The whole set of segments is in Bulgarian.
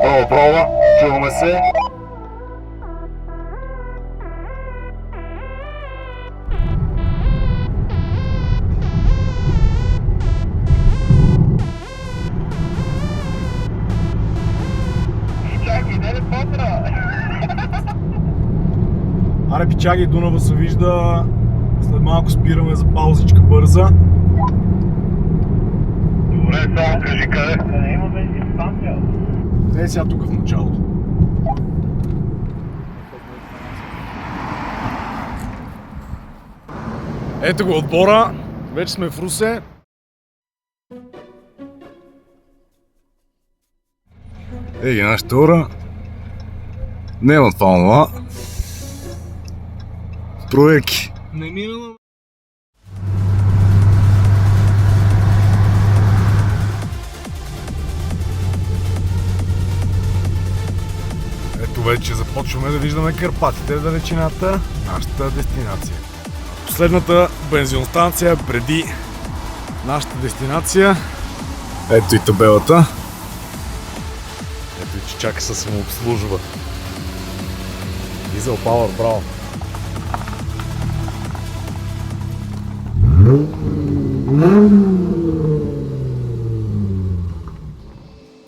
Право, право, чуваме се. Аре, пичаги, Дунава се вижда. След малко спираме за паузичка бърза. Добре, само кажи къде. Има бензиностанция. Е, сега тук в началото. Ето го отбора. Вече сме в Русе. Ей, нашата ура. Няма това. Проеки. Не минало. Ето вече започваме да виждаме Карпатите в далечината, нашата дестинация. Последната бензиностанция преди нашата дестинация. Ето и табелата. Ето и че чака се самообслужва. Diesel Power, браво!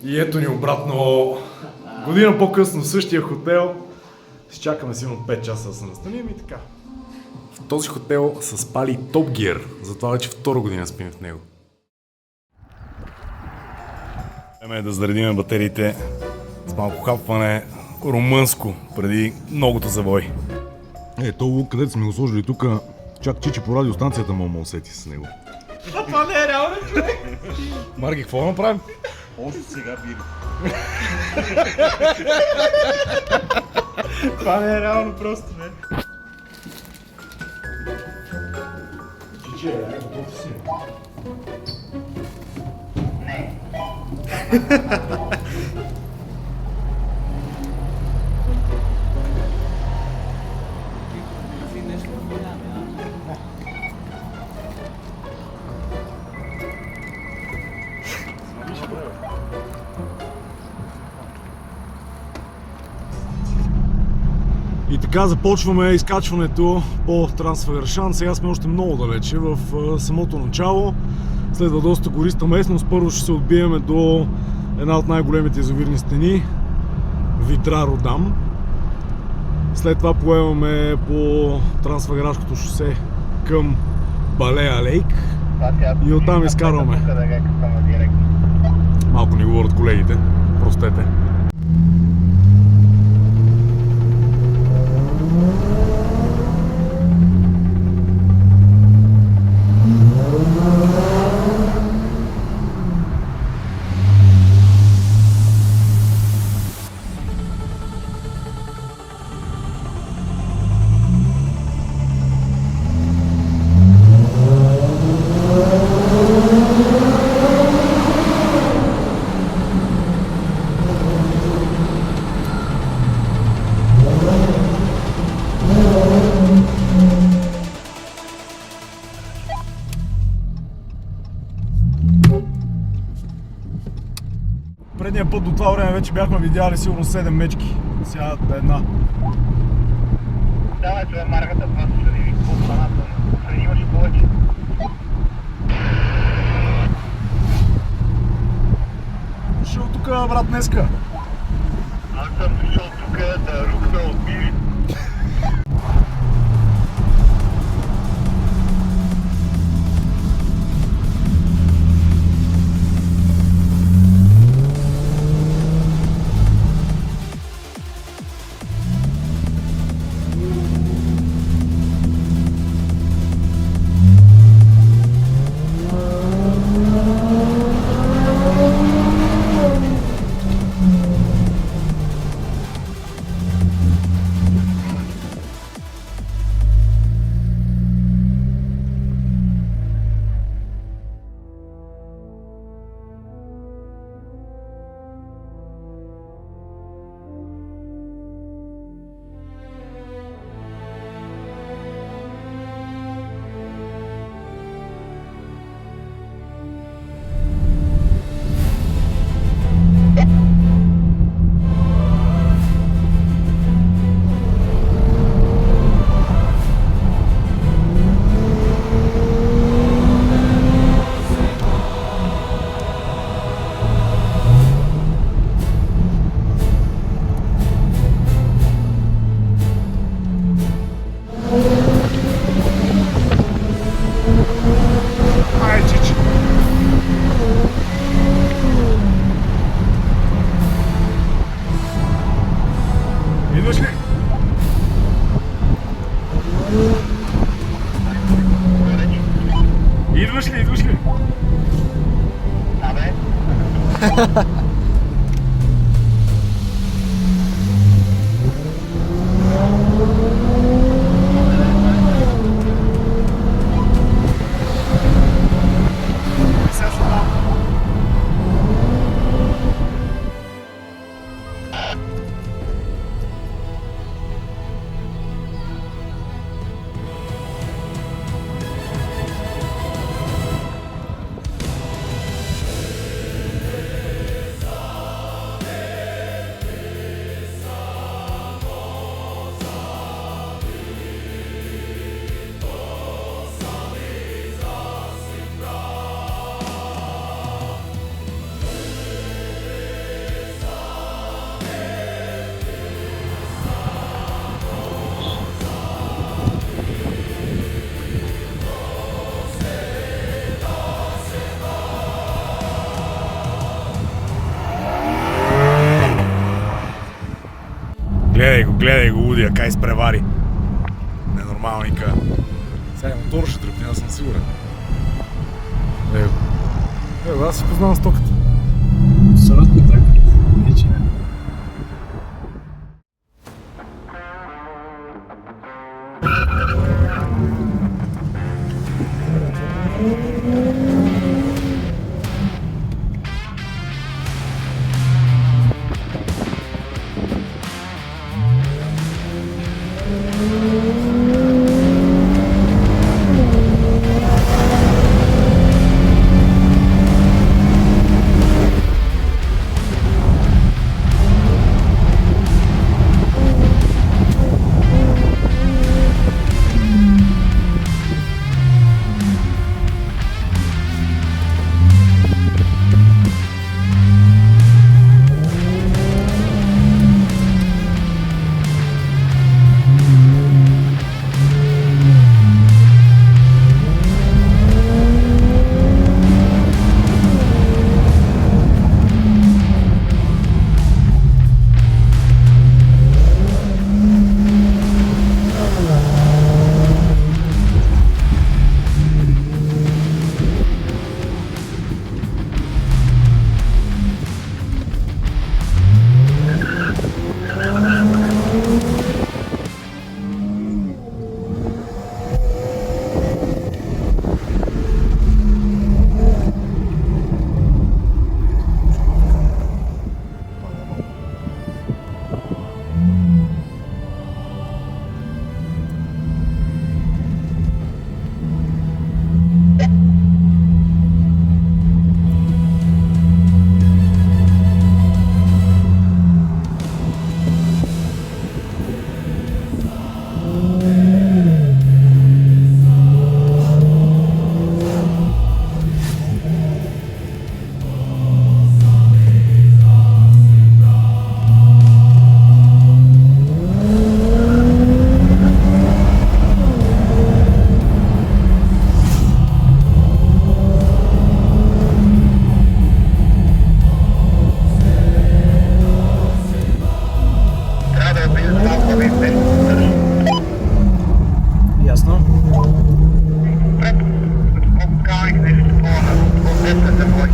И ето ни обратно. Година по-късно в същия хотел. Ще чакаме сигурно 5 часа да се настаним и така. В този хотел са спали Top Gear, затова вече втора година спим в него. Време е да заредим батериите с малко хапване румънско преди многото завой. Ето лук, където сме го сложили тук, чак Чичи по радиостанцията му усети с него. Това не е реално, човек! Марги, какво направим? Още сега бири. Това не е реално просто, не. Чичи, готов си. И така започваме изкачването по Трансфагършан. Сега сме още много далече в самото начало. Следва доста гориста местност. Първо ще се отбиеме до една от най-големите язовирни стени, Витра Родам. След това поемаме по Трансфагършкото шосе към Балея Лейк и оттам изкарваме. Малко ни говорят колегите, простете. Предния път до това време вече бяхме видяли сигурно 7 мечки. Сега една. Давай, това е марката, това се чуди по планата. Преди имаш повече. Дошъл тук, брат, днеска. Аз съм дошъл тук да рухна от бири. Гледай го, лудия, кай изпревари. Ненормалника. Сега мотор ще тръпне, аз съм сигурен. Аз си познавам стоката. Абсолютно така. Ниче не. Ясно. Поканих нещо по-десна за бой.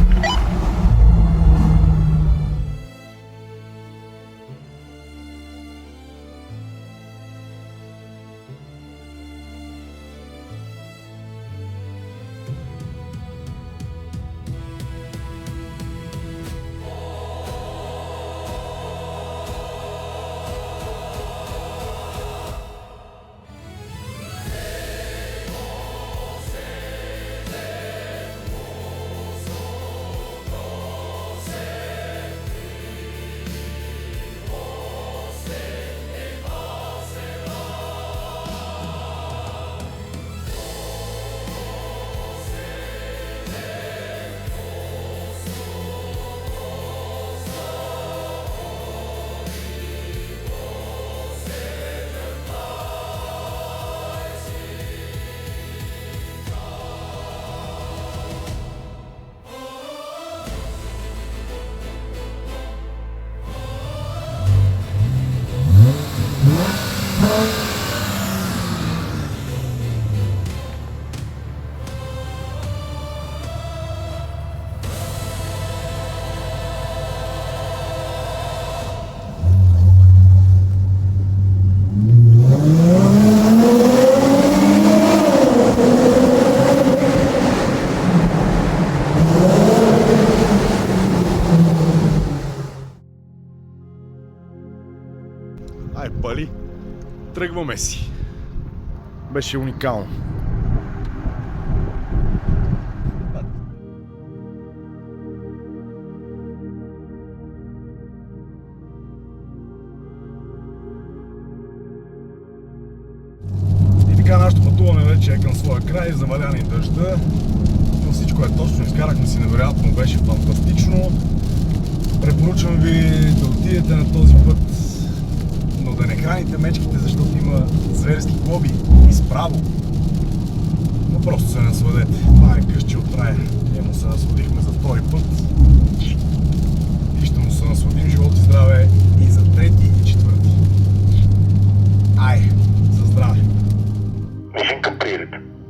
Ай, пали, тръгваме си. Беше уникално. И така, нашето пътуване вече е към своя край, замаляне и дъжда. Но всичко е точно, изкарахме си невероятно, беше фантастично. Препоръчвам ви да отидете на този път, но да не храните мечките, защото има зверски глоби и справо. Но просто се насладете. Това е къщи от рая. Ние му се насладихме за втори път и ще му се насладим живот и здраве и за трети и четвърти. Извинете.